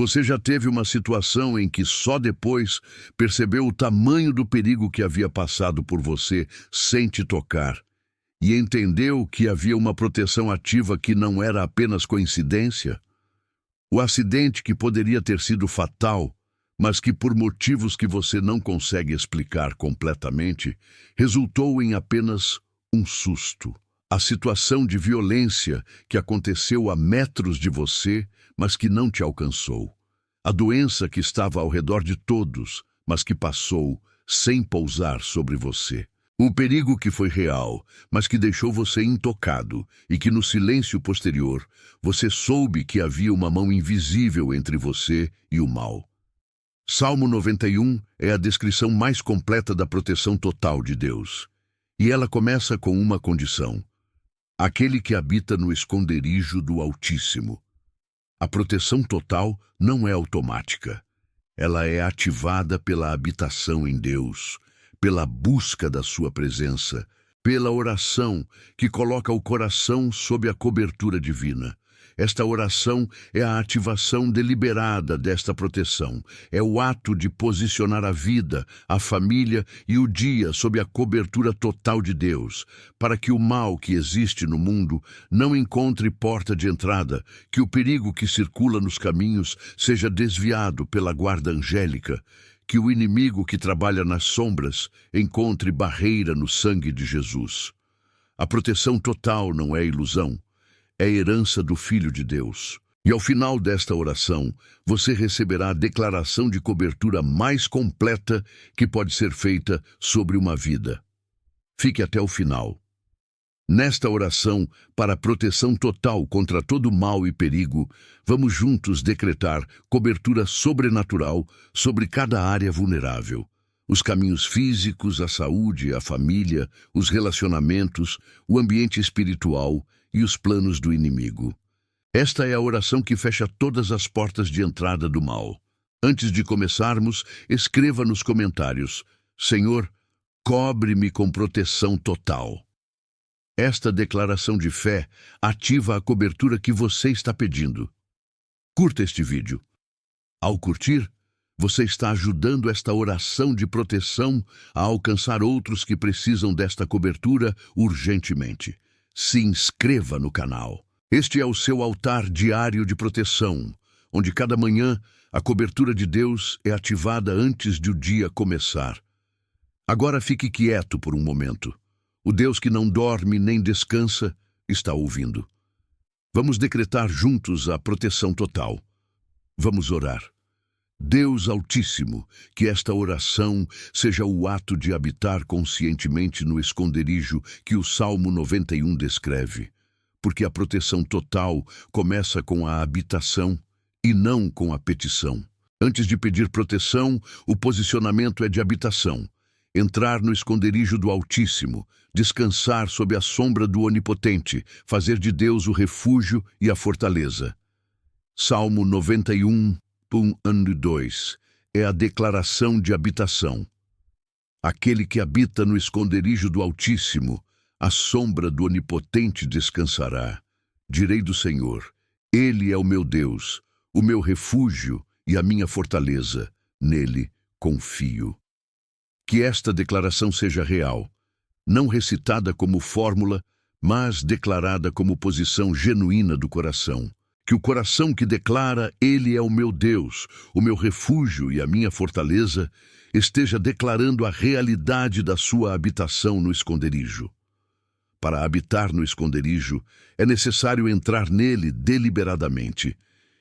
Você já teve uma situação em que só depois percebeu o tamanho do perigo que havia passado por você sem te tocar e entendeu que havia uma proteção ativa que não era apenas coincidência? O acidente que poderia ter sido fatal, mas que por motivos que você não consegue explicar completamente, resultou em apenas um susto. A situação de violência que aconteceu a metros de você, mas que não te alcançou. A doença que estava ao redor de todos, mas que passou sem pousar sobre você. O perigo que foi real, mas que deixou você intocado e que no silêncio posterior você soube que havia uma mão invisível entre você e o mal. Salmo 91 é a descrição mais completa da proteção total de Deus. E ela começa com uma condição: aquele que habita no esconderijo do Altíssimo. A proteção total não é automática. Ela é ativada pela habitação em Deus, pela busca da sua presença, pela oração que coloca o coração sob a cobertura divina. Esta oração é a ativação deliberada desta proteção. É o ato de posicionar a vida, a família e o dia sob a cobertura total de Deus, para que o mal que existe no mundo não encontre porta de entrada, que o perigo que circula nos caminhos seja desviado pela guarda angélica, que o inimigo que trabalha nas sombras encontre barreira no sangue de Jesus. A proteção total não é ilusão. É herança do Filho de Deus. E ao final desta oração, você receberá a declaração de cobertura mais completa que pode ser feita sobre uma vida. Fique até o final. Nesta oração, para a proteção total contra todo mal e perigo, vamos juntos decretar cobertura sobrenatural sobre cada área vulnerável. Os caminhos físicos, a saúde, a família, os relacionamentos, o ambiente espiritual e os planos do inimigo. Esta é a oração que fecha todas as portas de entrada do mal. Antes de começarmos, escreva nos comentários: Senhor, cobre-me com proteção total. Esta declaração de fé ativa a cobertura que você está pedindo. Curta este vídeo. Ao curtir, você está ajudando esta oração de proteção a alcançar outros que precisam desta cobertura urgentemente. Se inscreva no canal. Este é o seu altar diário de proteção, onde cada manhã a cobertura de Deus é ativada antes de o dia começar. Agora fique quieto por um momento. O Deus que não dorme nem descansa está ouvindo. Vamos decretar juntos a proteção total. Vamos orar. Deus Altíssimo, que esta oração seja o ato de habitar conscientemente no esconderijo que o Salmo 91 descreve, porque a proteção total começa com a habitação e não com a petição. Antes de pedir proteção, o posicionamento é de habitação. Entrar no esconderijo do Altíssimo, descansar sob a sombra do Onipotente, fazer de Deus o refúgio e a fortaleza. Salmo 91, 1 e 2 é a declaração de habitação. Aquele que habita no esconderijo do Altíssimo, à sombra do Onipotente descansará. Direi do Senhor: Ele é o meu Deus, o meu refúgio e a minha fortaleza. Nele confio. Que esta declaração seja real, não recitada como fórmula, mas declarada como posição genuína do coração. Que o coração que declara Ele é o meu Deus, o meu refúgio e a minha fortaleza, esteja declarando a realidade da sua habitação no esconderijo. Para habitar no esconderijo, é necessário entrar nele deliberadamente.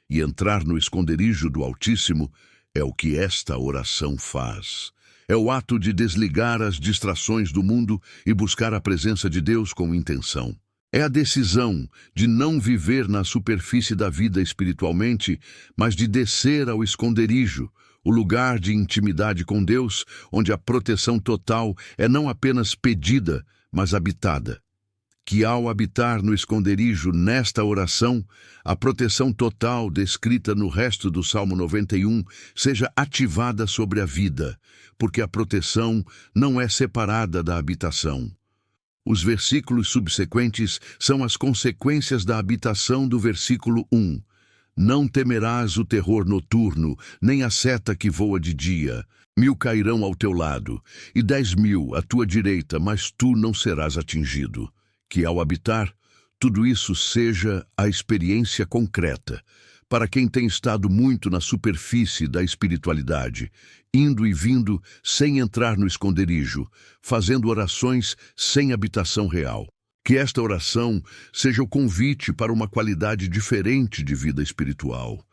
E entrar no esconderijo do Altíssimo é o que esta oração faz. É o ato de desligar as distrações do mundo e buscar a presença de Deus com intenção. É a decisão de não viver na superfície da vida espiritualmente, mas de descer ao esconderijo, o lugar de intimidade com Deus, onde a proteção total é não apenas pedida, mas habitada. Que ao habitar no esconderijo nesta oração, a proteção total descrita no resto do Salmo 91 seja ativada sobre a vida, porque a proteção não é separada da habitação. Os versículos subsequentes são as consequências da habitação do versículo 1. Não temerás o terror noturno, nem a seta que voa de dia. 1000 cairão ao teu lado, e 10.000 à tua direita, mas tu não serás atingido. Que ao habitar, tudo isso seja a experiência concreta, para quem tem estado muito na superfície da espiritualidade, indo e vindo sem entrar no esconderijo, fazendo orações sem habitação real. Que esta oração seja o convite para uma qualidade diferente de vida espiritual.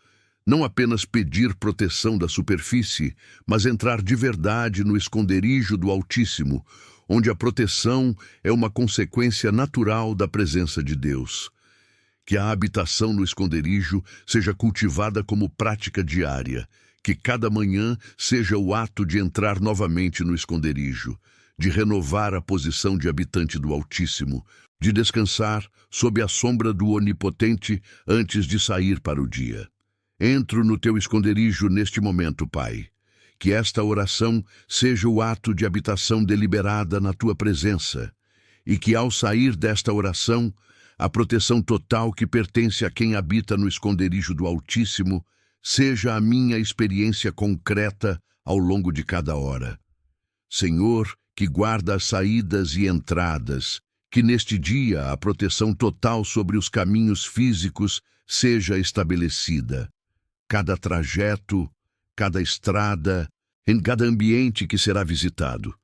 Não apenas pedir proteção da superfície, mas entrar de verdade no esconderijo do Altíssimo, onde a proteção é uma consequência natural da presença de Deus. Que a habitação no esconderijo seja cultivada como prática diária, que cada manhã seja o ato de entrar novamente no esconderijo, de renovar a posição de habitante do Altíssimo, de descansar sob a sombra do Onipotente antes de sair para o dia. Entro no teu esconderijo neste momento, Pai. Que esta oração seja o ato de habitação deliberada na tua presença, e que ao sair desta oração, a proteção total que pertence a quem habita no esconderijo do Altíssimo seja a minha experiência concreta ao longo de cada hora. Senhor, que guarda as saídas e entradas, que neste dia a proteção total sobre os caminhos físicos seja estabelecida. Cada trajeto, cada estrada, em cada ambiente que será visitado,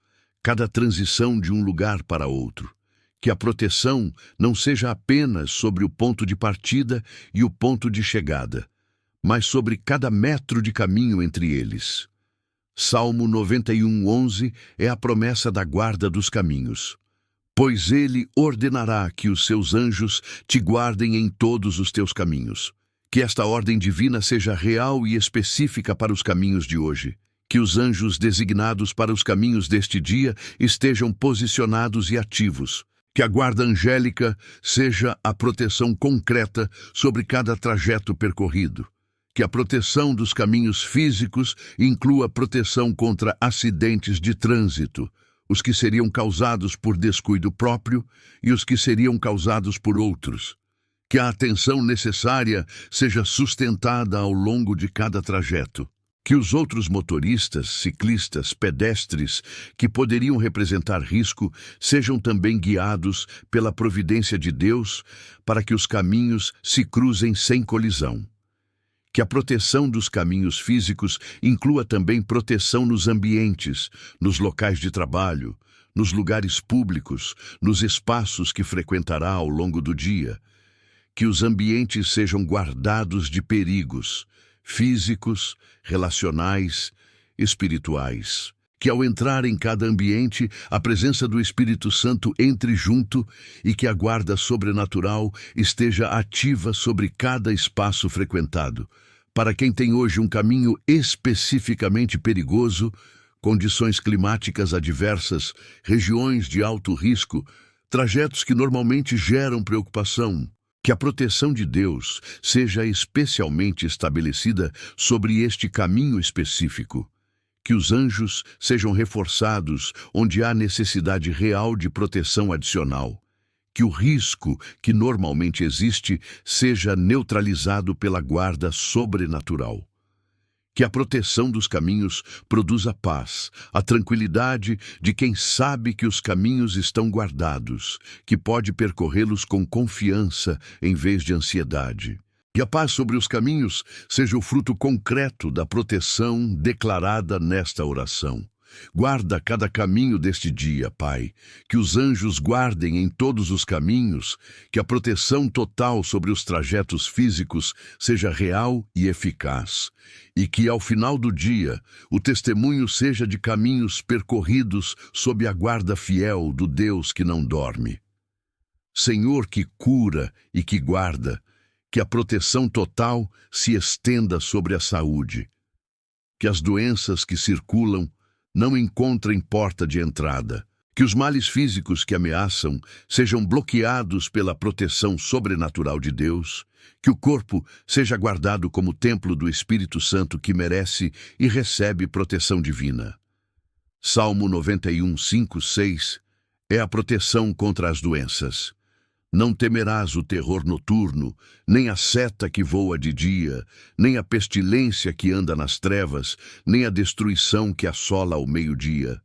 cada transição de um lugar para outro. Que a proteção não seja apenas sobre o ponto de partida e o ponto de chegada, mas sobre cada metro de caminho entre eles. Salmo 91:11 é a promessa da guarda dos caminhos. Pois ele ordenará que os seus anjos te guardem em todos os teus caminhos. Que esta ordem divina seja real e específica para os caminhos de hoje. Que os anjos designados para os caminhos deste dia estejam posicionados e ativos. Que a guarda angélica seja a proteção concreta sobre cada trajeto percorrido. Que a proteção dos caminhos físicos inclua proteção contra acidentes de trânsito, os que seriam causados por descuido próprio e os que seriam causados por outros. Que a atenção necessária seja sustentada ao longo de cada trajeto. Que os outros motoristas, ciclistas, pedestres que poderiam representar risco sejam também guiados pela providência de Deus para que os caminhos se cruzem sem colisão. Que a proteção dos caminhos físicos inclua também proteção nos ambientes, nos locais de trabalho, nos lugares públicos, nos espaços que frequentará ao longo do dia. Que os ambientes sejam guardados de perigos físicos, relacionais, espirituais. Que ao entrar em cada ambiente, a presença do Espírito Santo entre junto e que a guarda sobrenatural esteja ativa sobre cada espaço frequentado. Para quem tem hoje um caminho especificamente perigoso, condições climáticas adversas, regiões de alto risco, trajetos que normalmente geram preocupação, que a proteção de Deus seja especialmente estabelecida sobre este caminho específico. Que os anjos sejam reforçados onde há necessidade real de proteção adicional. Que o risco que normalmente existe seja neutralizado pela guarda sobrenatural. Que a proteção dos caminhos produza paz, a tranquilidade de quem sabe que os caminhos estão guardados, que pode percorrê-los com confiança em vez de ansiedade. Que a paz sobre os caminhos seja o fruto concreto da proteção declarada nesta oração. Guarda cada caminho deste dia, Pai, que os anjos guardem em todos os caminhos, que a proteção total sobre os trajetos físicos seja real e eficaz, e que ao final do dia o testemunho seja de caminhos percorridos sob a guarda fiel do Deus que não dorme. Senhor que cura e que guarda, que a proteção total se estenda sobre a saúde, que as doenças que circulam não encontrem porta de entrada, que os males físicos que ameaçam sejam bloqueados pela proteção sobrenatural de Deus, que o corpo seja guardado como templo do Espírito Santo que merece e recebe proteção divina. Salmo 91:5-6 é a proteção contra as doenças. Não temerás o terror noturno, nem a seta que voa de dia, nem a pestilência que anda nas trevas, nem a destruição que assola ao meio-dia.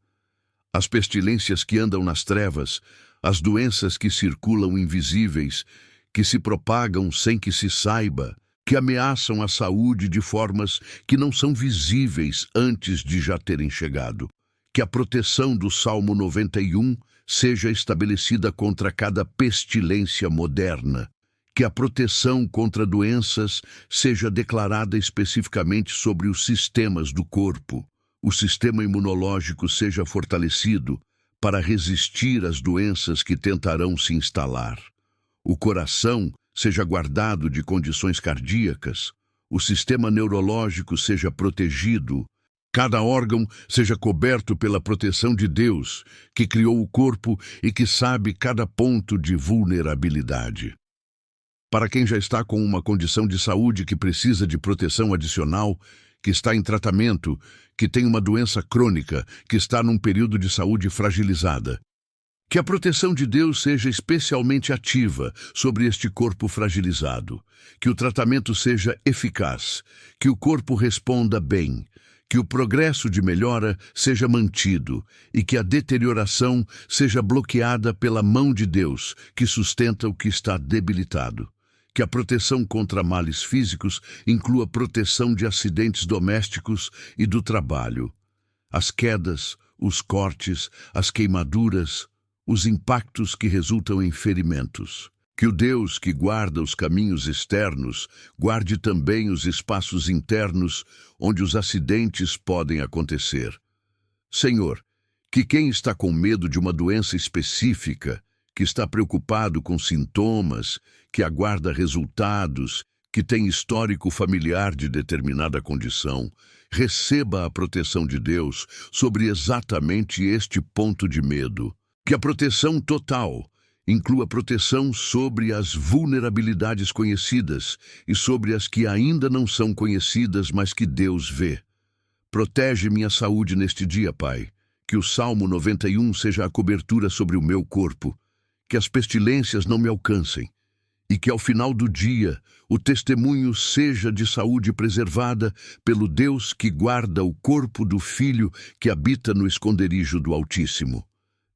As pestilências que andam nas trevas, as doenças que circulam invisíveis, que se propagam sem que se saiba, que ameaçam a saúde de formas que não são visíveis antes de já terem chegado. Que a proteção do Salmo 91 seja estabelecida contra cada pestilência moderna. Que a proteção contra doenças seja declarada especificamente sobre os sistemas do corpo. O sistema imunológico seja fortalecido para resistir às doenças que tentarão se instalar. O coração seja guardado de condições cardíacas, o sistema neurológico seja protegido, cada órgão seja coberto pela proteção de Deus, que criou o corpo e que sabe cada ponto de vulnerabilidade. Para quem já está com uma condição de saúde que precisa de proteção adicional, que está em tratamento, que tem uma doença crônica, que está num período de saúde fragilizada, que a proteção de Deus seja especialmente ativa sobre este corpo fragilizado, que o tratamento seja eficaz, que o corpo responda bem, que o progresso de melhora seja mantido e que a deterioração seja bloqueada pela mão de Deus, que sustenta o que está debilitado. Que a proteção contra males físicos inclua proteção de acidentes domésticos e do trabalho. As quedas, os cortes, as queimaduras, os impactos que resultam em ferimentos. Que o Deus que guarda os caminhos externos guarde também os espaços internos onde os acidentes podem acontecer. Senhor, que quem está com medo de uma doença específica, que está preocupado com sintomas, que aguarda resultados, que tem histórico familiar de determinada condição, receba a proteção de Deus sobre exatamente este ponto de medo. Que a proteção total inclua proteção sobre as vulnerabilidades conhecidas e sobre as que ainda não são conhecidas, mas que Deus vê. Protege minha saúde neste dia, Pai. Que o Salmo 91 seja a cobertura sobre o meu corpo. Que as pestilências não me alcancem. E que ao final do dia o testemunho seja de saúde preservada pelo Deus que guarda o corpo do Filho que habita no esconderijo do Altíssimo.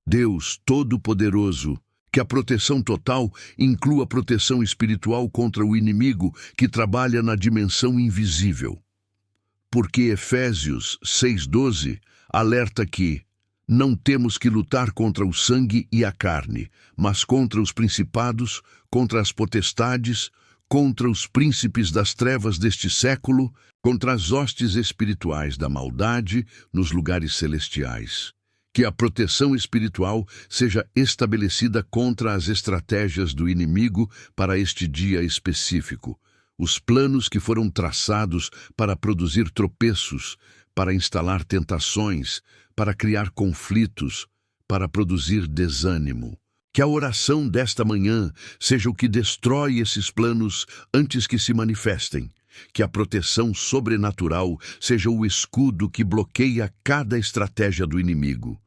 Deus Todo-Poderoso, que a proteção total inclua proteção espiritual contra o inimigo que trabalha na dimensão invisível. Porque Efésios 6:12 alerta que não temos que lutar contra o sangue e a carne, mas contra os principados, contra as potestades, contra os príncipes das trevas deste século, contra as hostes espirituais da maldade nos lugares celestiais. Que a proteção espiritual seja estabelecida contra as estratégias do inimigo para este dia específico. Os planos que foram traçados para produzir tropeços, para instalar tentações, para criar conflitos, para produzir desânimo. Que a oração desta manhã seja o que destrói esses planos antes que se manifestem. Que a proteção sobrenatural seja o escudo que bloqueia cada estratégia do inimigo.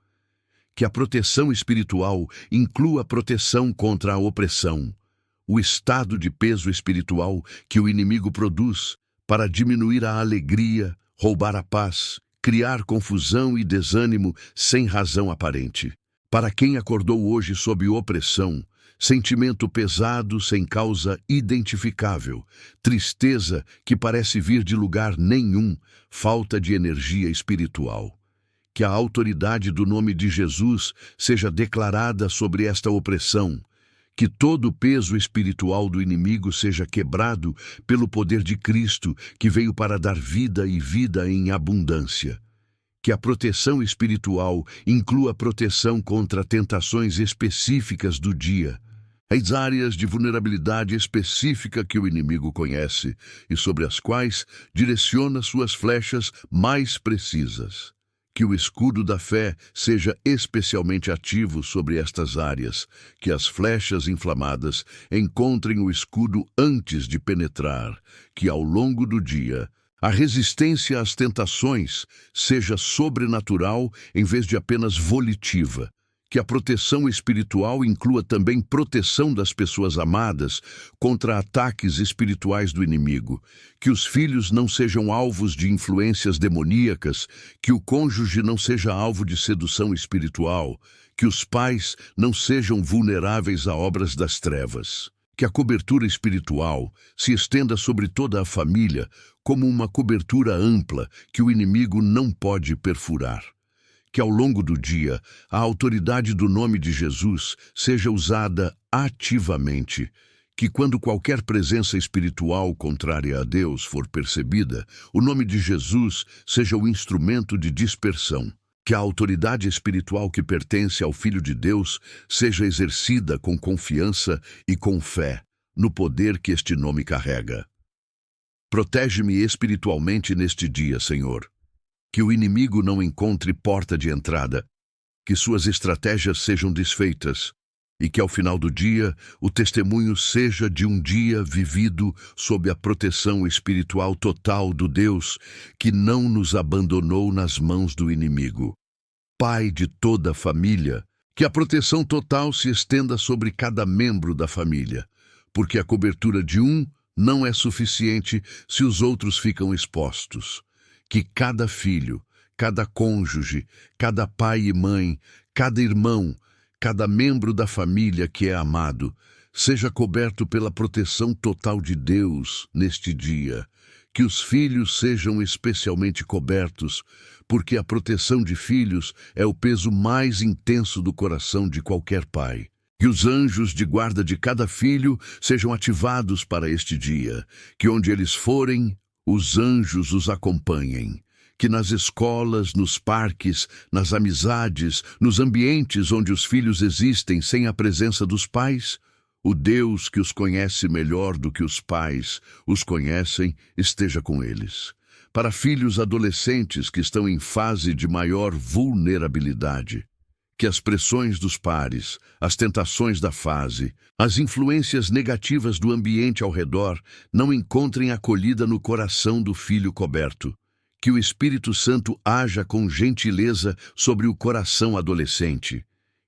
Que a proteção espiritual inclua a proteção contra a opressão, o estado de peso espiritual que o inimigo produz para diminuir a alegria, roubar a paz, criar confusão e desânimo sem razão aparente. Para quem acordou hoje sob opressão, sentimento pesado sem causa identificável, tristeza que parece vir de lugar nenhum, falta de energia espiritual. Que a autoridade do nome de Jesus seja declarada sobre esta opressão, que todo o peso espiritual do inimigo seja quebrado pelo poder de Cristo, que veio para dar vida e vida em abundância. Que a proteção espiritual inclua proteção contra tentações específicas do dia, as áreas de vulnerabilidade específica que o inimigo conhece e sobre as quais direciona suas flechas mais precisas. Que o escudo da fé seja especialmente ativo sobre estas áreas, que as flechas inflamadas encontrem o escudo antes de penetrar, que ao longo do dia a resistência às tentações seja sobrenatural em vez de apenas volitiva, Que a proteção espiritual inclua também proteção das pessoas amadas contra ataques espirituais do inimigo. Que os filhos não sejam alvos de influências demoníacas, que o cônjuge não seja alvo de sedução espiritual, que os pais não sejam vulneráveis a obras das trevas. Que a cobertura espiritual se estenda sobre toda a família como uma cobertura ampla que o inimigo não pode perfurar. Que ao longo do dia a autoridade do nome de Jesus seja usada ativamente, que quando qualquer presença espiritual contrária a Deus for percebida, o nome de Jesus seja o instrumento de dispersão. Que a autoridade espiritual que pertence ao Filho de Deus seja exercida com confiança e com fé no poder que este nome carrega. Protege-me espiritualmente neste dia, Senhor. Que o inimigo não encontre porta de entrada, que suas estratégias sejam desfeitas e que ao final do dia o testemunho seja de um dia vivido sob a proteção espiritual total do Deus que não nos abandonou nas mãos do inimigo. Pai de toda a família, que a proteção total se estenda sobre cada membro da família, porque a cobertura de um não é suficiente se os outros ficam expostos. Que cada filho, cada cônjuge, cada pai e mãe, cada irmão, cada membro da família que é amado, seja coberto pela proteção total de Deus neste dia. Que os filhos sejam especialmente cobertos, porque a proteção de filhos é o peso mais intenso do coração de qualquer pai. Que os anjos de guarda de cada filho sejam ativados para este dia. Que onde eles forem, os anjos os acompanhem. Que nas escolas, nos parques, nas amizades, nos ambientes onde os filhos existem sem a presença dos pais, o Deus que os conhece melhor do que os pais os conhecem, esteja com eles. Para filhos adolescentes que estão em fase de maior vulnerabilidade, que as pressões dos pares, as tentações da fase, as influências negativas do ambiente ao redor não encontrem acolhida no coração do filho coberto. Que o Espírito Santo haja com gentileza sobre o coração adolescente.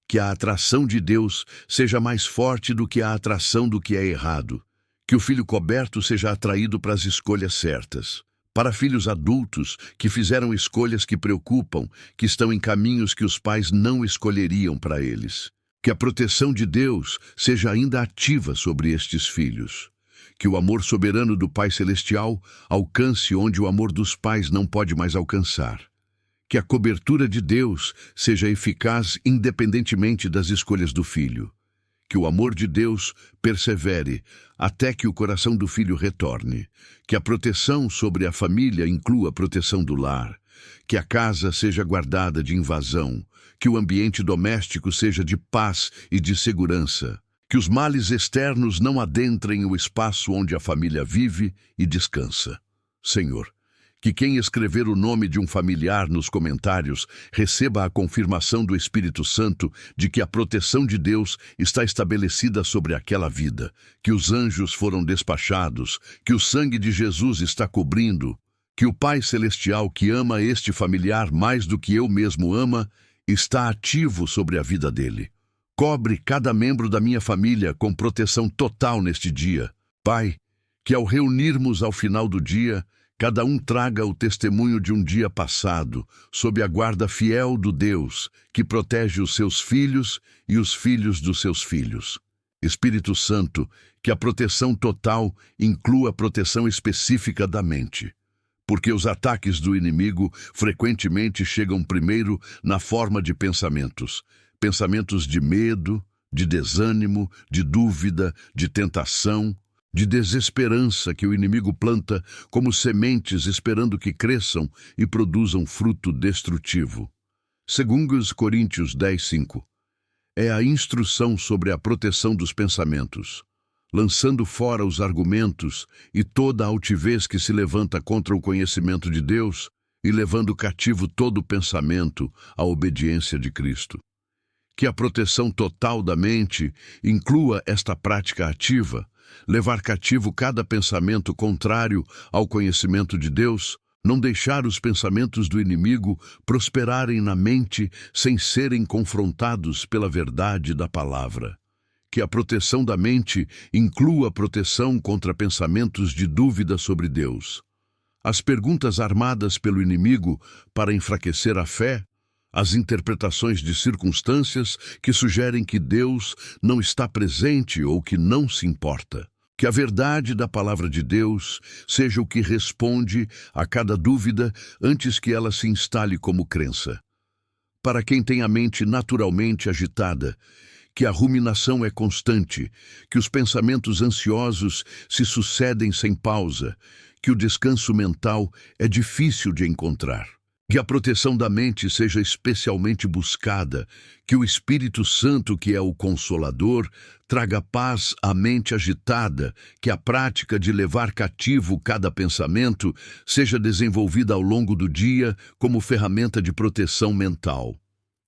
Que a atração de Deus seja mais forte do que a atração do que é errado. Que o filho coberto seja atraído para as escolhas certas. Para filhos adultos que fizeram escolhas que preocupam, que estão em caminhos que os pais não escolheriam para eles. Que a proteção de Deus seja ainda ativa sobre estes filhos. Que o amor soberano do Pai Celestial alcance onde o amor dos pais não pode mais alcançar. Que a cobertura de Deus seja eficaz independentemente das escolhas do filho. Que o amor de Deus persevere até que o coração do filho retorne. Que a proteção sobre a família inclua a proteção do lar. Que a casa seja guardada de invasão. Que o ambiente doméstico seja de paz e de segurança. Que os males externos não adentrem o espaço onde a família vive e descansa. Senhor, que quem escrever o nome de um familiar nos comentários receba a confirmação do Espírito Santo de que a proteção de Deus está estabelecida sobre aquela vida, que os anjos foram despachados, que o sangue de Jesus está cobrindo, que o Pai Celestial que ama este familiar mais do que eu mesmo ama, está ativo sobre a vida dele. Cobre cada membro da minha família com proteção total neste dia. Pai, que ao reunirmos ao final do dia, cada um traga o testemunho de um dia passado, sob a guarda fiel do Deus, que protege os seus filhos e os filhos dos seus filhos. Espírito Santo, que a proteção total inclua a proteção específica da mente. Porque os ataques do inimigo frequentemente chegam primeiro na forma de pensamentos. Pensamentos de medo, de desânimo, de dúvida, de tentação, de desesperança que o inimigo planta como sementes esperando que cresçam e produzam fruto destrutivo. Segundo Coríntios 10:5, é a instrução sobre a proteção dos pensamentos, lançando fora os argumentos e toda a altivez que se levanta contra o conhecimento de Deus e levando cativo todo o pensamento à obediência de Cristo. Que a proteção total da mente inclua esta prática ativa, levar cativo cada pensamento contrário ao conhecimento de Deus, Não deixar os pensamentos do inimigo prosperarem na mente sem serem confrontados pela verdade da palavra. Que a proteção da mente inclua a proteção contra pensamentos de dúvida sobre Deus. As perguntas armadas pelo inimigo para enfraquecer a fé, as interpretações de circunstâncias que sugerem que Deus não está presente ou que não se importa. Que a verdade da palavra de Deus seja o que responde a cada dúvida antes que ela se instale como crença. Para quem tem a mente naturalmente agitada, que a ruminação é constante, que os pensamentos ansiosos se sucedem sem pausa, que o descanso mental é difícil de encontrar. Que a proteção da mente seja especialmente buscada, que o Espírito Santo, que é o Consolador, traga paz à mente agitada, que a prática de levar cativo cada pensamento seja desenvolvida ao longo do dia como ferramenta de proteção mental.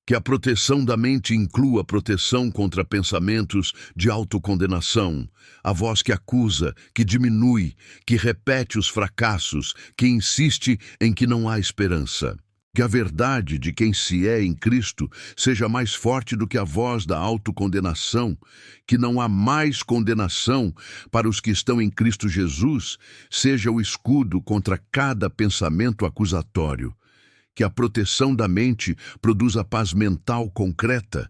Que a proteção da mente inclua a proteção contra pensamentos de autocondenação, a voz que acusa, que diminui, que repete os fracassos, que insiste em que não há esperança. Que a verdade de quem se é em Cristo seja mais forte do que a voz da autocondenação, que não há mais condenação para os que estão em Cristo Jesus, seja o escudo contra cada pensamento acusatório. Que a proteção da mente produza paz mental concreta,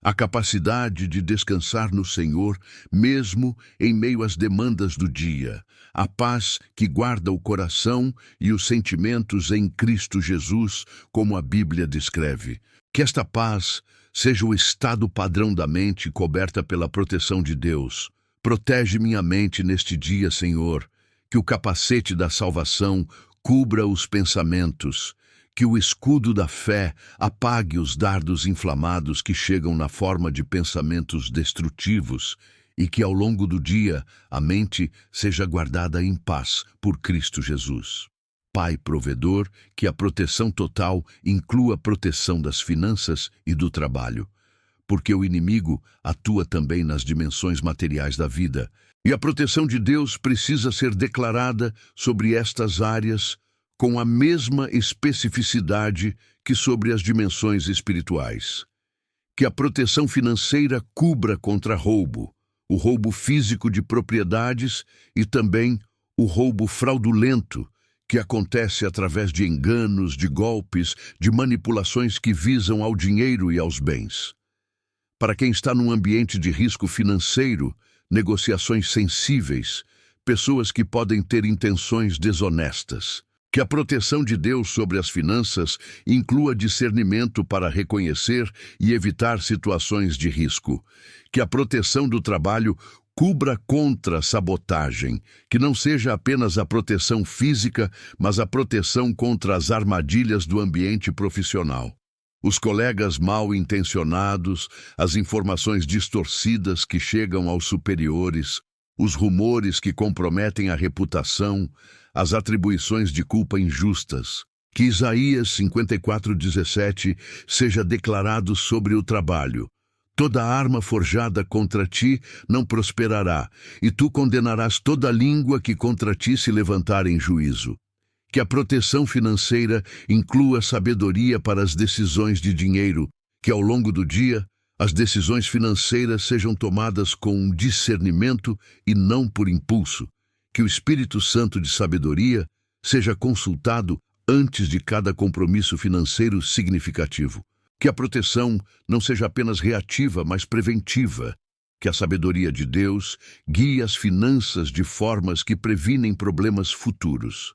a capacidade de descansar no Senhor, mesmo em meio às demandas do dia, a paz que guarda o coração e os sentimentos em Cristo Jesus, como a Bíblia descreve. Que esta paz seja o estado padrão da mente coberta pela proteção de Deus. Protege minha mente neste dia, Senhor, que o capacete da salvação cubra os pensamentos, que o escudo da fé apague os dardos inflamados que chegam na forma de pensamentos destrutivos e que ao longo do dia a mente seja guardada em paz por Cristo Jesus. Pai provedor, que a proteção total inclua a proteção das finanças e do trabalho, porque o inimigo atua também nas dimensões materiais da vida, e a proteção de Deus precisa ser declarada sobre estas áreas com a mesma especificidade que sobre as dimensões espirituais. Que a proteção financeira cubra contra roubo, o roubo físico de propriedades e também o roubo fraudulento, que acontece através de enganos, de golpes, de manipulações que visam ao dinheiro e aos bens. Para quem está num ambiente de risco financeiro, negociações sensíveis, pessoas que podem ter intenções desonestas. Que a proteção de Deus sobre as finanças inclua discernimento para reconhecer e evitar situações de risco. Que a proteção do trabalho cubra contra sabotagem, que não seja apenas a proteção física, mas a proteção contra as armadilhas do ambiente profissional. Os colegas mal intencionados, as informações distorcidas que chegam aos superiores, os rumores que comprometem a reputação, as atribuições de culpa injustas. Que Isaías 54:17 seja declarado sobre o trabalho. Toda arma forjada contra ti não prosperará, e tu condenarás toda língua que contra ti se levantar em juízo. Que a proteção financeira inclua sabedoria para as decisões de dinheiro, que ao longo do dia as decisões financeiras sejam tomadas com discernimento e não por impulso. Que o Espírito Santo de sabedoria seja consultado antes de cada compromisso financeiro significativo. Que a proteção não seja apenas reativa, mas preventiva. Que a sabedoria de Deus guie as finanças de formas que previnem problemas futuros.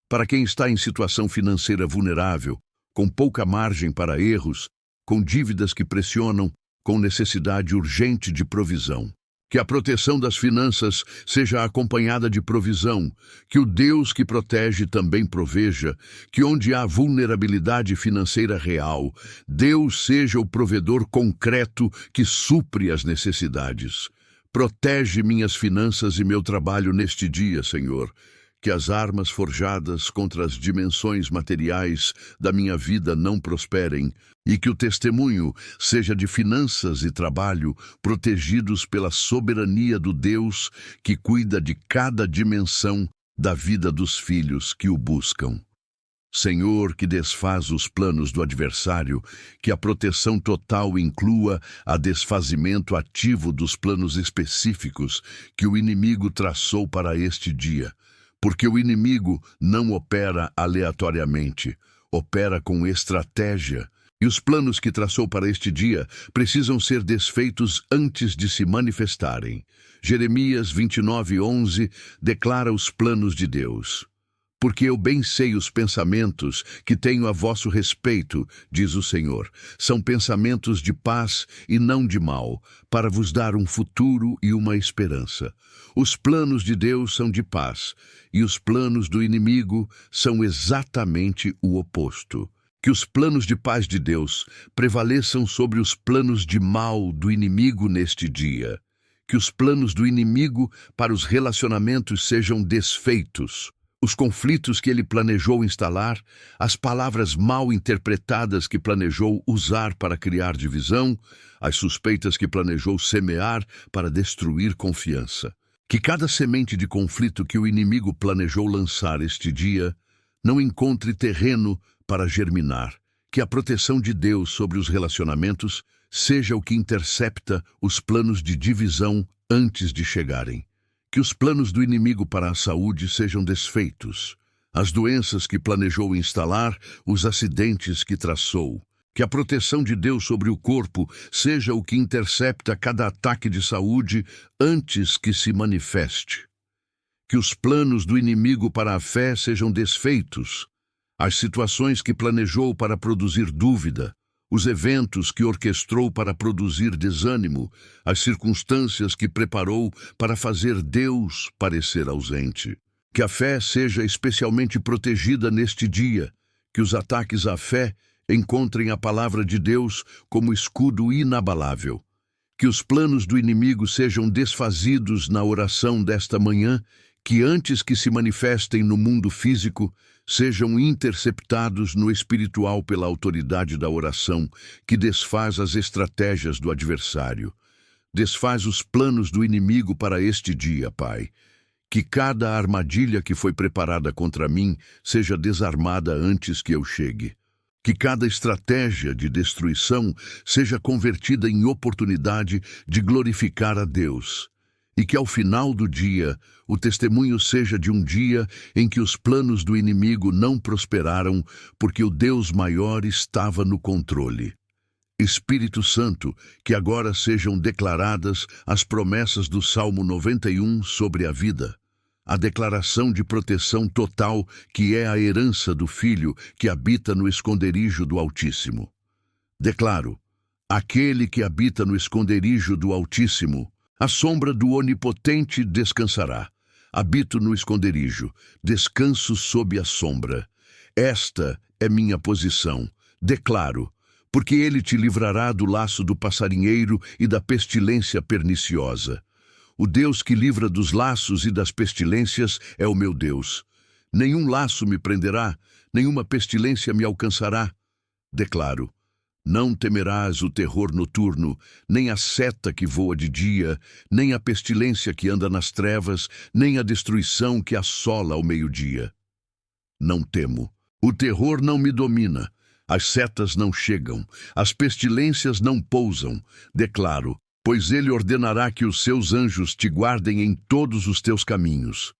Para quem está em situação financeira vulnerável, com pouca margem para erros, com dívidas que pressionam, com necessidade urgente de provisão. Que a proteção das finanças seja acompanhada de provisão, que o Deus que protege também proveja, que onde há vulnerabilidade financeira real, Deus seja o provedor concreto que supre as necessidades. Protege minhas finanças e meu trabalho neste dia, Senhor. Que as armas forjadas contra as dimensões materiais da minha vida não prosperem e que o testemunho seja de finanças e trabalho protegidos pela soberania do Deus que cuida de cada dimensão da vida dos filhos que o buscam. Senhor, que desfaz os planos do adversário, que a proteção total inclua a desfazimento ativo dos planos específicos que o inimigo traçou para este dia. Porque o inimigo não opera aleatoriamente, opera com estratégia. E os planos que traçou para este dia precisam ser desfeitos antes de se manifestarem. Jeremias 29:11 declara os planos de Deus. Porque eu bem sei os pensamentos que tenho a vosso respeito, diz o Senhor. São pensamentos de paz e não de mal, para vos dar um futuro e uma esperança. Os planos de Deus são de paz, e os planos do inimigo são exatamente o oposto. Que os planos de paz de Deus prevaleçam sobre os planos de mal do inimigo neste dia. Que os planos do inimigo para os relacionamentos sejam desfeitos. Os conflitos que ele planejou instalar, as palavras mal interpretadas que planejou usar para criar divisão, as suspeitas que planejou semear para destruir confiança. Que cada semente de conflito que o inimigo planejou lançar este dia não encontre terreno para germinar. Que a proteção de Deus sobre os relacionamentos seja o que intercepta os planos de divisão antes de chegarem. Que os planos do inimigo para a saúde sejam desfeitos, as doenças que planejou instalar, os acidentes que traçou. Que a proteção de Deus sobre o corpo seja o que intercepta cada ataque de saúde antes que se manifeste. Que os planos do inimigo para a fé sejam desfeitos, as situações que planejou para produzir dúvida, os eventos que orquestrou para produzir desânimo, as circunstâncias que preparou para fazer Deus parecer ausente. Que a fé seja especialmente protegida neste dia, que os ataques à fé encontrem a palavra de Deus como escudo inabalável. Que os planos do inimigo sejam desfazidos na oração desta manhã, que antes que se manifestem no mundo físico, sejam interceptados no espiritual pela autoridade da oração, que desfaz as estratégias do adversário. Desfaz os planos do inimigo para este dia, Pai. Que cada armadilha que foi preparada contra mim seja desarmada antes que eu chegue. Que cada estratégia de destruição seja convertida em oportunidade de glorificar a Deus. E que ao final do dia, o testemunho seja de um dia em que os planos do inimigo não prosperaram, porque o Deus maior estava no controle. Espírito Santo, que agora sejam declaradas as promessas do Salmo 91 sobre a vida, a declaração de proteção total que é a herança do Filho que habita no esconderijo do Altíssimo. Declaro, aquele que habita no esconderijo do Altíssimo, a sombra do Onipotente descansará. Habito no esconderijo, descanso sob a sombra. Esta é minha posição, declaro, porque ele te livrará do laço do passarinheiro e da pestilência perniciosa. O Deus que livra dos laços e das pestilências é o meu Deus. Nenhum laço me prenderá, nenhuma pestilência me alcançará. Declaro, não temerás o terror noturno, nem a seta que voa de dia, nem a pestilência que anda nas trevas, nem a destruição que assola ao meio-dia. Não temo. O terror não me domina. As setas não chegam. As pestilências não pousam. Declaro, pois ele ordenará que os seus anjos te guardem em todos os teus caminhos.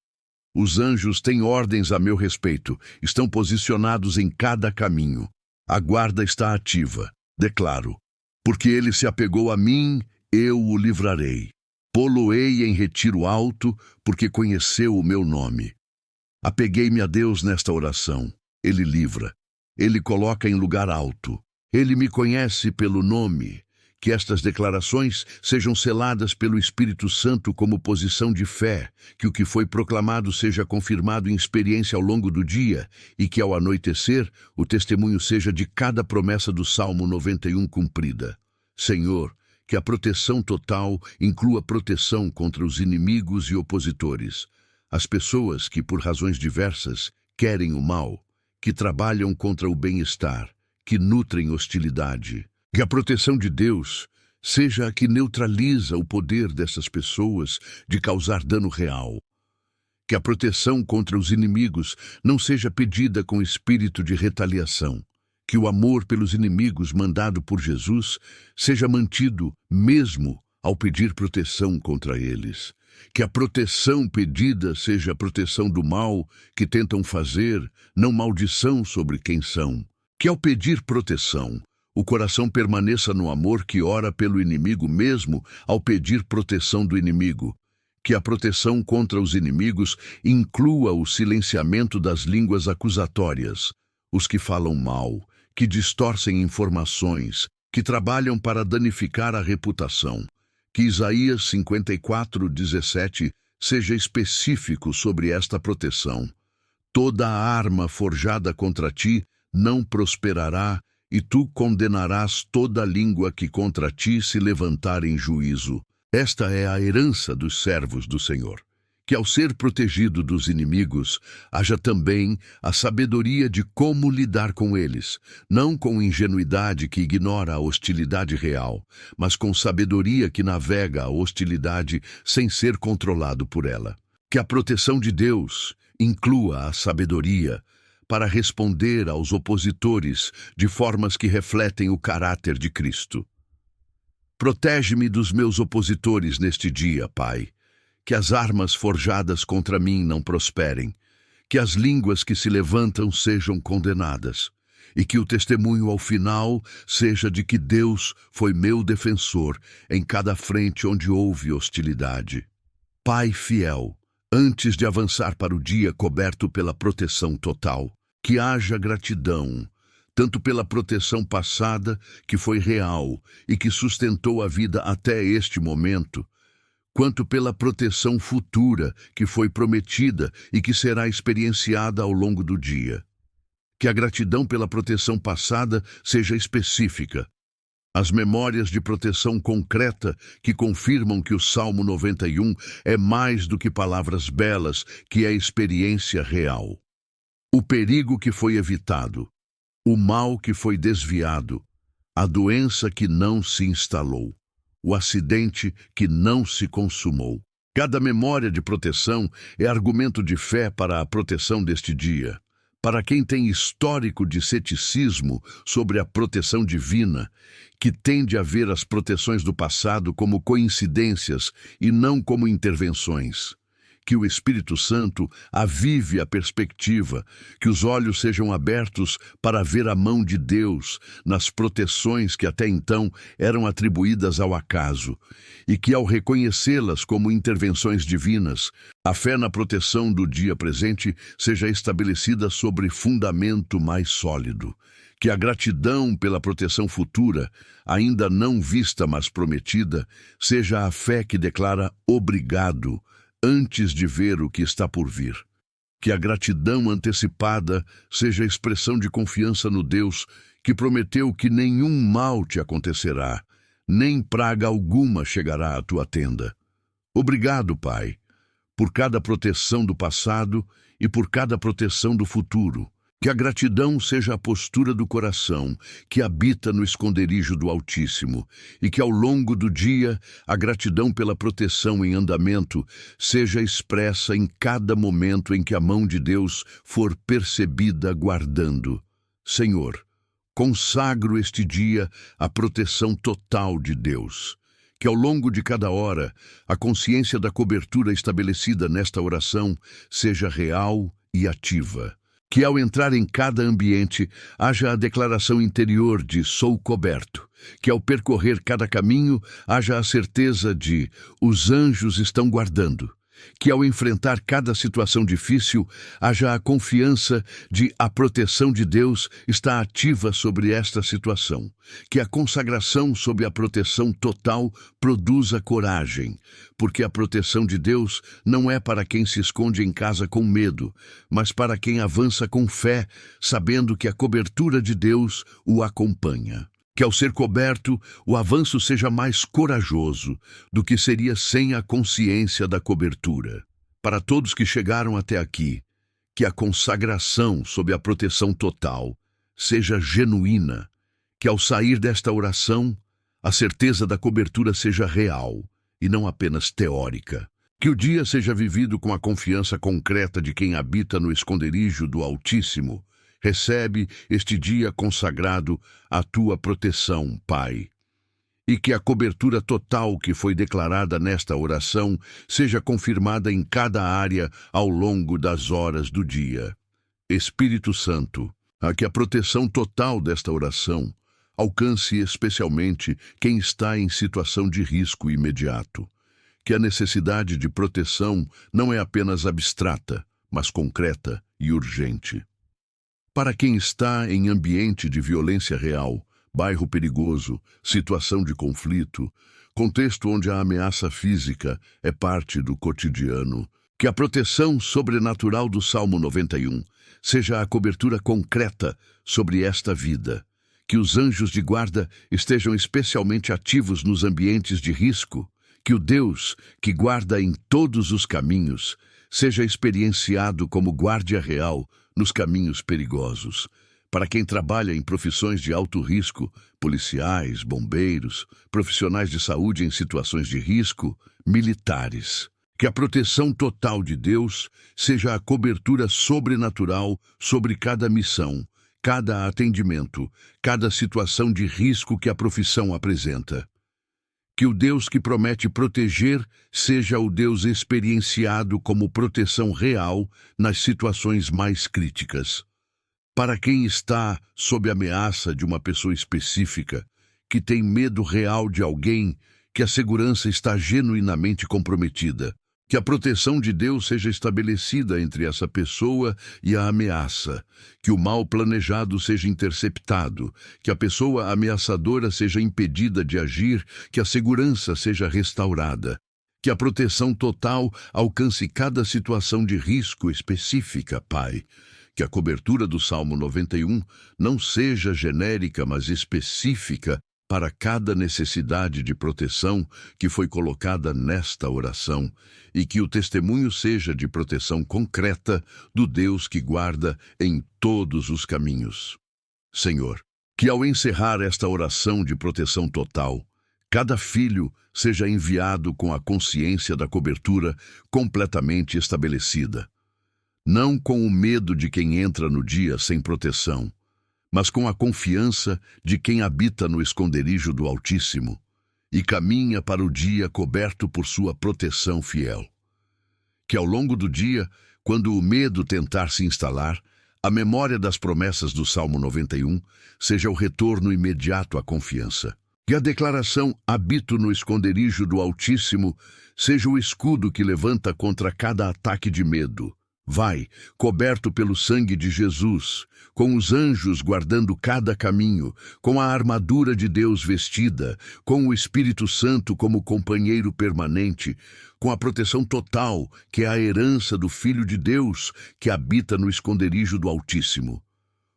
Os anjos têm ordens a meu respeito, estão posicionados em cada caminho. A guarda está ativa. Declaro, porque ele se apegou a mim, eu o livrarei. Pô-lo-ei em retiro alto, porque conheceu o meu nome. Apeguei-me a Deus nesta oração. Ele livra. Ele coloca em lugar alto. Ele me conhece pelo nome. Que estas declarações sejam seladas pelo Espírito Santo como posição de fé, que o que foi proclamado seja confirmado em experiência ao longo do dia e que, ao anoitecer, o testemunho seja de cada promessa do Salmo 91 cumprida. Senhor, que a proteção total inclua proteção contra os inimigos e opositores, as pessoas que, por razões diversas, querem o mal, que trabalham contra o bem-estar, que nutrem hostilidade. Que a proteção de Deus seja a que neutraliza o poder dessas pessoas de causar dano real. Que a proteção contra os inimigos não seja pedida com espírito de retaliação. Que o amor pelos inimigos mandado por Jesus seja mantido mesmo ao pedir proteção contra eles. Que a proteção pedida seja a proteção do mal que tentam fazer, não maldição sobre quem são. Que ao pedir proteção, o coração permaneça no amor que ora pelo inimigo mesmo ao pedir proteção do inimigo. Que a proteção contra os inimigos inclua o silenciamento das línguas acusatórias, os que falam mal, que distorcem informações, que trabalham para danificar a reputação. Que Isaías 54:17 seja específico sobre esta proteção. Toda arma forjada contra ti não prosperará, e tu condenarás toda língua que contra ti se levantar em juízo. Esta é a herança dos servos do Senhor. Que ao ser protegido dos inimigos, haja também a sabedoria de como lidar com eles, não com ingenuidade que ignora a hostilidade real, mas com sabedoria que navega a hostilidade sem ser controlado por ela. Que a proteção de Deus inclua a sabedoria para responder aos opositores de formas que refletem o caráter de Cristo. Protege-me dos meus opositores neste dia, Pai. Que as armas forjadas contra mim não prosperem, que as línguas que se levantam sejam condenadas, e que o testemunho ao final seja de que Deus foi meu defensor em cada frente onde houve hostilidade. Pai fiel, antes de avançar para o dia coberto pela proteção total, que haja gratidão, tanto pela proteção passada, que foi real e que sustentou a vida até este momento, quanto pela proteção futura que foi prometida e que será experienciada ao longo do dia. Que a gratidão pela proteção passada seja específica. As memórias de proteção concreta que confirmam que o Salmo 91 é mais do que palavras belas, que é experiência real. O perigo que foi evitado, o mal que foi desviado, a doença que não se instalou, o acidente que não se consumou. Cada memória de proteção é argumento de fé para a proteção deste dia. Para quem tem histórico de ceticismo sobre a proteção divina, que tende a ver as proteções do passado como coincidências e não como intervenções. Que o Espírito Santo avive a perspectiva, que os olhos sejam abertos para ver a mão de Deus nas proteções que até então eram atribuídas ao acaso, e que ao reconhecê-las como intervenções divinas, a fé na proteção do dia presente seja estabelecida sobre fundamento mais sólido. Que a gratidão pela proteção futura, ainda não vista mas prometida, seja a fé que declara obrigado, antes de ver o que está por vir. Que a gratidão antecipada seja a expressão de confiança no Deus que prometeu que nenhum mal te acontecerá, nem praga alguma chegará à tua tenda. Obrigado, Pai, por cada proteção do passado e por cada proteção do futuro. Que a gratidão seja a postura do coração que habita no esconderijo do Altíssimo, e que ao longo do dia a gratidão pela proteção em andamento seja expressa em cada momento em que a mão de Deus for percebida guardando. Senhor, consagro este dia à proteção total de Deus. Que ao longo de cada hora a consciência da cobertura estabelecida nesta oração seja real e ativa. Que ao entrar em cada ambiente haja a declaração interior de sou coberto. Que ao percorrer cada caminho haja a certeza de os anjos estão guardando. Que ao enfrentar cada situação difícil haja a confiança de a proteção de Deus está ativa sobre esta situação. Que a consagração sob a proteção total produza coragem, porque a proteção de Deus não é para quem se esconde em casa com medo, mas para quem avança com fé, sabendo que a cobertura de Deus o acompanha. Que ao ser coberto, o avanço seja mais corajoso do que seria sem a consciência da cobertura. Para todos que chegaram até aqui, que a consagração sob a proteção total seja genuína, que ao sair desta oração, a certeza da cobertura seja real e não apenas teórica. Que o dia seja vivido com a confiança concreta de quem habita no esconderijo do Altíssimo. Recebe este dia consagrado à tua proteção, Pai. E que a cobertura total que foi declarada nesta oração seja confirmada em cada área ao longo das horas do dia. Espírito Santo, a que a proteção total desta oração alcance especialmente quem está em situação de risco imediato. Que a necessidade de proteção não é apenas abstrata, mas concreta e urgente. Para quem está em ambiente de violência real, bairro perigoso, situação de conflito, contexto onde a ameaça física é parte do cotidiano, que a proteção sobrenatural do Salmo 91 seja a cobertura concreta sobre esta vida, que os anjos de guarda estejam especialmente ativos nos ambientes de risco, que o Deus que guarda em todos os caminhos seja experienciado como guarda real nos caminhos perigosos. Para quem trabalha em profissões de alto risco, policiais, bombeiros, profissionais de saúde em situações de risco, militares. Que a proteção total de Deus seja a cobertura sobrenatural sobre cada missão, cada atendimento, cada situação de risco que a profissão apresenta. Que o Deus que promete proteger seja o Deus experienciado como proteção real nas situações mais críticas. Para quem está sob ameaça de uma pessoa específica, que tem medo real de alguém, que a segurança está genuinamente comprometida. Que a proteção de Deus seja estabelecida entre essa pessoa e a ameaça, que o mal planejado seja interceptado, que a pessoa ameaçadora seja impedida de agir, que a segurança seja restaurada, que a proteção total alcance cada situação de risco específica, Pai. Que a cobertura do Salmo 91 não seja genérica, mas específica para cada necessidade de proteção que foi colocada nesta oração, e que o testemunho seja de proteção concreta do Deus que guarda em todos os caminhos. Senhor, que ao encerrar esta oração de proteção total, cada filho seja enviado com a consciência da cobertura completamente estabelecida. Não com o medo de quem entra no dia sem proteção, mas com a confiança de quem habita no esconderijo do Altíssimo e caminha para o dia coberto por sua proteção fiel. Que ao longo do dia, quando o medo tentar se instalar, a memória das promessas do Salmo 91 seja o retorno imediato à confiança. Que a declaração "habito no esconderijo do Altíssimo" seja o escudo que levanta contra cada ataque de medo. Vai, coberto pelo sangue de Jesus, com os anjos guardando cada caminho, com a armadura de Deus vestida, com o Espírito Santo como companheiro permanente, com a proteção total, que é a herança do Filho de Deus, que habita no esconderijo do Altíssimo.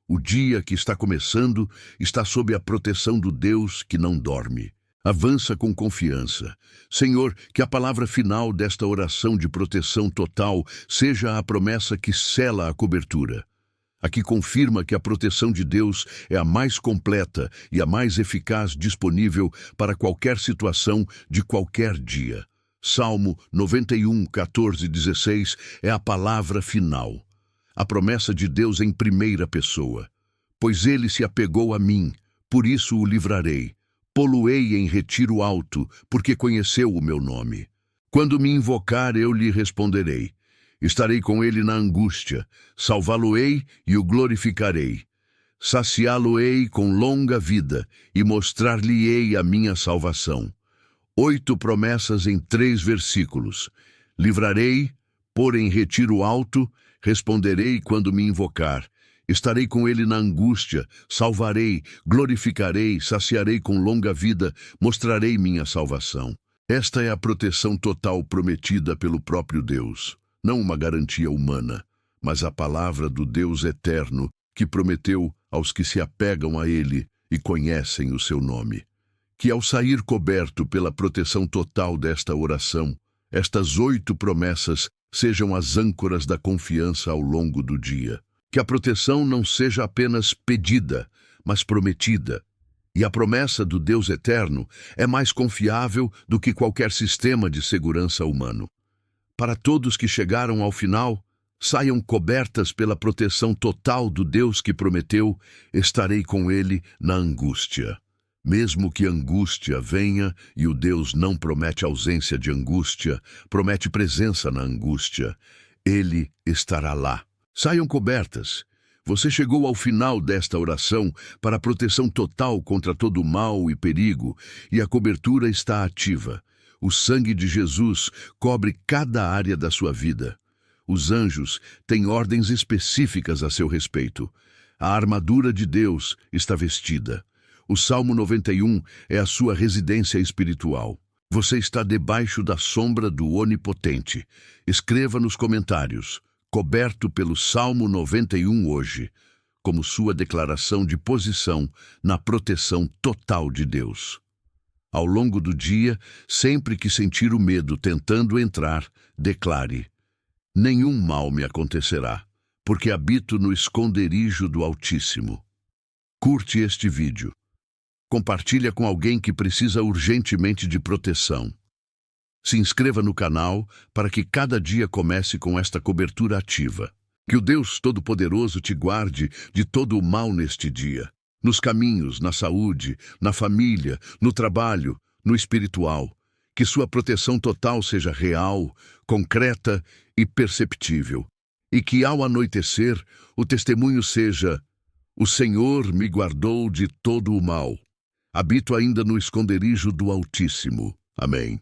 O dia que está começando está sob a proteção do Deus que não dorme. Avança com confiança. Senhor, que a palavra final desta oração de proteção total seja a promessa que sela a cobertura, a que confirma que a proteção de Deus é a mais completa e a mais eficaz disponível para qualquer situação de qualquer dia. Salmo 91, 14 e 16 é a palavra final, a promessa de Deus em primeira pessoa. Pois ele se apegou a mim, por isso o livrarei. Pô-lo-ei em retiro alto, porque conheceu o meu nome. Quando me invocar, eu lhe responderei. Estarei com ele na angústia, salvá-lo-ei e o glorificarei. Saciá-lo-ei com longa vida e mostrar-lhe-ei a minha salvação. 8 promessas em 3 versículos. Livrarei, pôr em retiro alto, responderei quando me invocar. Estarei com ele na angústia, salvarei, glorificarei, saciarei com longa vida, mostrarei minha salvação. Esta é a proteção total prometida pelo próprio Deus, não uma garantia humana, mas a palavra do Deus eterno que prometeu aos que se apegam a ele e conhecem o seu nome. Que ao sair coberto pela proteção total desta oração, estas 8 promessas sejam as âncoras da confiança ao longo do dia. Que a proteção não seja apenas pedida, mas prometida. E a promessa do Deus eterno é mais confiável do que qualquer sistema de segurança humano. Para todos que chegaram ao final, saiam cobertas pela proteção total do Deus que prometeu: estarei com ele na angústia. Mesmo que angústia venha, e o Deus não promete ausência de angústia, promete presença na angústia, ele estará lá. Saiam cobertas. Você chegou ao final desta oração para a proteção total contra todo mal e perigo, e a cobertura está ativa. O sangue de Jesus cobre cada área da sua vida. Os anjos têm ordens específicas a seu respeito. A armadura de Deus está vestida. O Salmo 91 é a sua residência espiritual. Você está debaixo da sombra do Onipotente. Escreva nos comentários: coberto pelo Salmo 91 hoje, como sua declaração de posição na proteção total de Deus. Ao longo do dia, sempre que sentir o medo tentando entrar, declare: nenhum mal me acontecerá, porque habito no esconderijo do Altíssimo. Curte este vídeo. Compartilha com alguém que precisa urgentemente de proteção. Se inscreva no canal para que cada dia comece com esta cobertura ativa. Que o Deus Todo-Poderoso te guarde de todo o mal neste dia, nos caminhos, na saúde, na família, no trabalho, no espiritual. Que sua proteção total seja real, concreta e perceptível. E que ao anoitecer o testemunho seja: o Senhor me guardou de todo o mal. Habito ainda no esconderijo do Altíssimo. Amém.